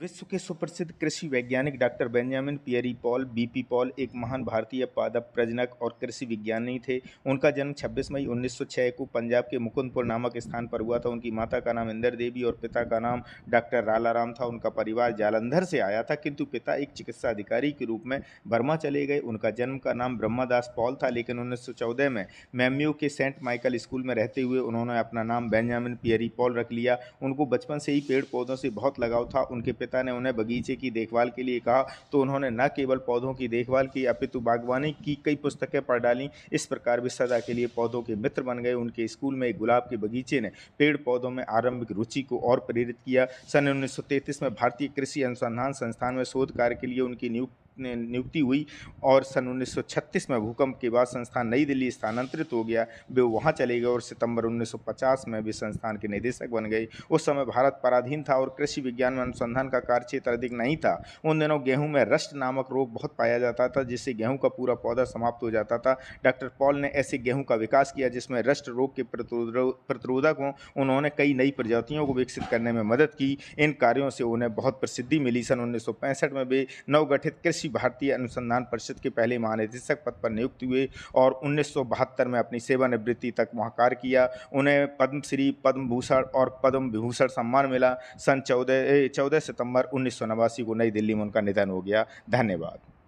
विश्व के सुप्रसिद्ध कृषि वैज्ञानिक डॉक्टर बेंजामिन पियरी पॉल बीपी पॉल एक महान भारतीय पादप प्रजनक और कृषि विज्ञानी थे। उनका जन्म 26 मई 1906 को पंजाब के मुकुंदपुर नामक स्थान पर हुआ था। उनकी माता का नाम इंदर देवी और पिता का नाम डॉक्टर रालाराम था। उनका परिवार जालंधर से आया था, किंतु पिता एक चिकित्सा अधिकारी के रूप में बर्मा चले गए। उनका जन्म का नाम ब्रह्मदास पॉल था, लेकिन 1914 में मैम्यू के सेंट माइकल स्कूल में रहते हुए उन्होंने अपना नाम बेंजामिन पियरी पॉल रख लिया। उनको बचपन से ही पेड़ पौधों से बहुत लगाव था। उनके पिता ने उन्हें बगीचे की देखभाल के लिए कहा तो उन्होंने न केवल पौधों की देखभाल की अपितु बागवानी की कई पुस्तकें पढ़ डालीं। इस प्रकार वे सदा के लिए पौधों के मित्र बन गए। उनके स्कूल में एक गुलाब के बगीचे ने पेड़ पौधों में आरंभिक रुचि को और प्रेरित किया। सन 1933 में भारतीय कृषि अनुसंधान संस्थान में शोध कार्य के लिए उनकी नियुक्ति हुई और सन 1936 में भूकंप के बाद संस्थान नई दिल्ली स्थानांतरित हो गया। वे वहां चले गए और सितंबर 1950 में वे संस्थान के निदेशक बन गए। उस समय भारत पराधीन था और कृषि विज्ञान में अनुसंधान का कार्य क्षेत्र अधिक नहीं था। उन दिनों गेहूं में रस्ट नामक रोग बहुत पाया जाता था, जिससे गेहूं का पूरा पौधा समाप्त हो जाता था। डॉक्टर पॉल ने ऐसे गेहूं का विकास किया जिसमें रस्ट रोग के प्रतिरोधक हों। उन्होंने कई नई प्रजातियों को विकसित करने में मदद की। इन कार्यों से उन्हें बहुत प्रसिद्धि मिली। सन 1965 में वे नवगठित कृषि भारतीय अनुसंधान परिषद के पहले महानिदेशक पद पर नियुक्त हुए और 1972 में अपनी सेवानिवृत्ति तक वहाँ कार्य किया। उन्हें पद्मश्री, पद्म भूषण और पद्म विभूषण सम्मान मिला। सन 14 सितंबर 1989 को नई दिल्ली में उनका निधन हो गया। धन्यवाद।